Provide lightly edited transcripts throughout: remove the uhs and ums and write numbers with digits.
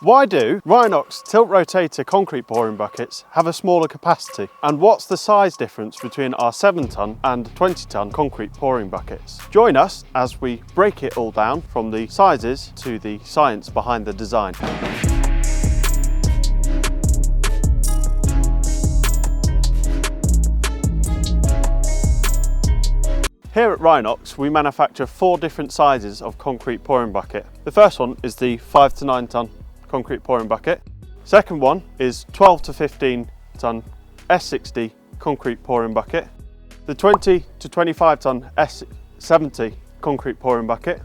Why do Rhinox tilt-rotator concrete pouring buckets have a smaller capacity? And what's the size difference between our 7-ton and 20-ton concrete pouring buckets? Join us as we break it all down from the sizes to the science behind the design. Here at Rhinox, we manufacture 4 different sizes of concrete pouring bucket. The first one is the 5 to 9 ton concrete pouring bucket. Second one is 12 to 15 ton S60 concrete pouring bucket. The 20 to 25 ton S70 concrete pouring bucket.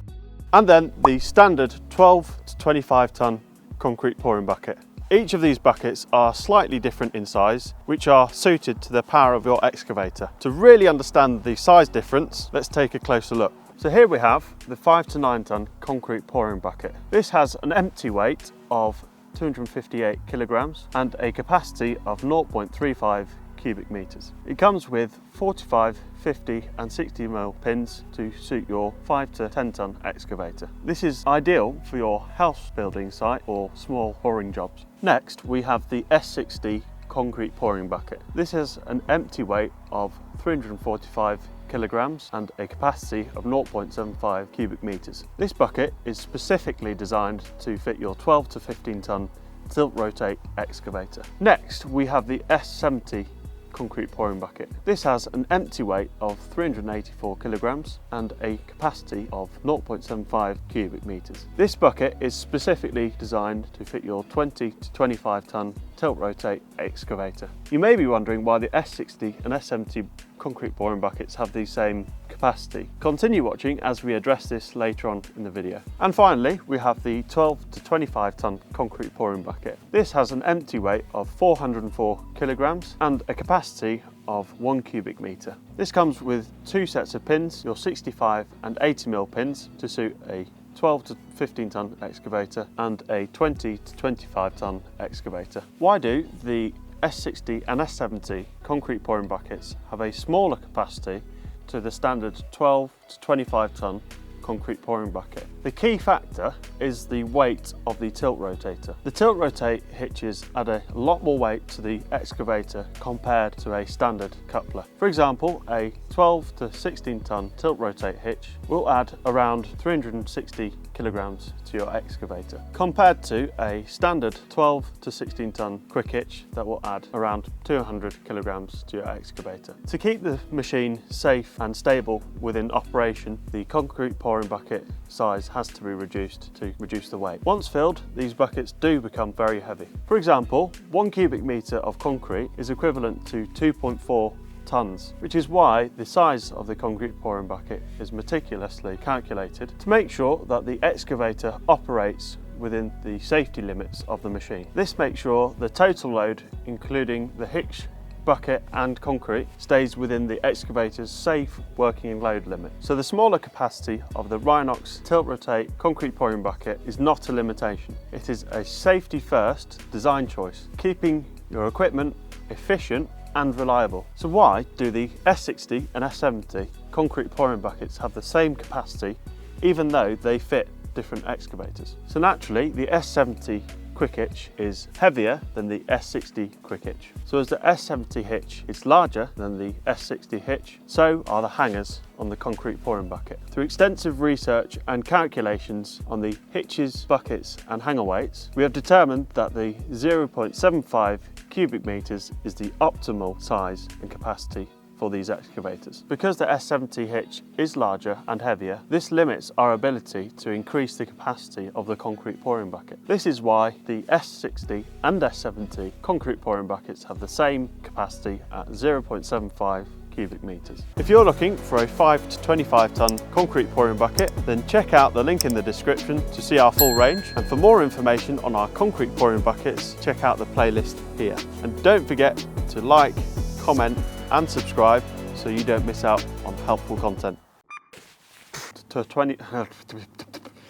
And then the standard 12 to 25 ton concrete pouring bucket. Each of these buckets are slightly different in size, which are suited to the power of your excavator. To really understand the size difference, let's take a closer look. So here we have the 5 to 9 ton concrete pouring bucket. This has an empty weight of 258 kilograms and a capacity of 0.35 cubic meters. It comes with 45, 50 and 60 mm pins to suit your 5 to 10 ton excavator. This is ideal for your house building site or small pouring jobs. Next, we have the S60 concrete pouring bucket. This has an empty weight of 345 kilograms and a capacity of 0.75 cubic meters. This bucket is specifically designed to fit your 12 to 15 ton tilt-rotate excavator. Next, we have the S70 concrete pouring bucket. This has an empty weight of 384 kilograms and a capacity of 0.75 cubic meters. This bucket is specifically designed to fit your 20 to 25 ton tilt-rotate excavator. You may be wondering why the S60 and S70 concrete pouring buckets have the same capacity. Continue watching as we address this later on in the video. And finally, we have the 12 to 25 ton concrete pouring bucket. This has an empty weight of 404 kilograms and a capacity of 1 cubic meter. This comes with 2 sets of pins, your 65 and 80 mm pins to suit a 12 to 15 ton excavator and a 20 to 25 ton excavator. Why do the S60 and S70 concrete pouring buckets have a smaller capacity to the standard 12 to 25 ton concrete pouring bucket? The key factor is the weight of the tilt rotator. The tilt rotate hitches add a lot more weight to the excavator compared to a standard coupler. For example, a 12 to 16 ton tilt rotate hitch will add around 360 kilograms to your excavator, compared to a standard 12 to 16 ton quick hitch that will add around 200 kilograms to your excavator. To keep the machine safe and stable within operation, the concrete pouring bucket size has to be reduced to reduce the weight. Once filled, these buckets do become very heavy. For example, 1 cubic meter of concrete is equivalent to 2.4 tons, which is why the size of the concrete pouring bucket is meticulously calculated to make sure that the excavator operates within the safety limits of the machine. This makes sure the total load, including the hitch, bucket and concrete, stays within the excavator's safe working load limit. So the smaller capacity of the Rhinox tilt-rotate concrete pouring bucket is not a limitation. It is a safety first design choice, keeping your equipment efficient and reliable. So why do the S60 and S70 concrete pouring buckets have the same capacity even though they fit different excavators? So naturally, the S70 quick hitch is heavier than the S60 quick hitch. So as the S70 hitch is larger than the S60 hitch, so are the hangers on the concrete pouring bucket. Through extensive research and calculations on the hitches, buckets and hanger weights, we have determined that the 0.75 cubic meters is the optimal size and capacity for these excavators. Because the S70 hitch is larger and heavier, this limits our ability to increase the capacity of the concrete pouring bucket. This is why the S60 and S70 concrete pouring buckets have the same capacity at 0.75 cubic meters. If you're looking for a 5 to 25 ton concrete pouring bucket, then check out the link in the description to see our full range. And for more information on our concrete pouring buckets, check out the playlist here. And don't forget to like, comment and subscribe so you don't miss out on helpful content.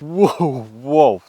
Whoa.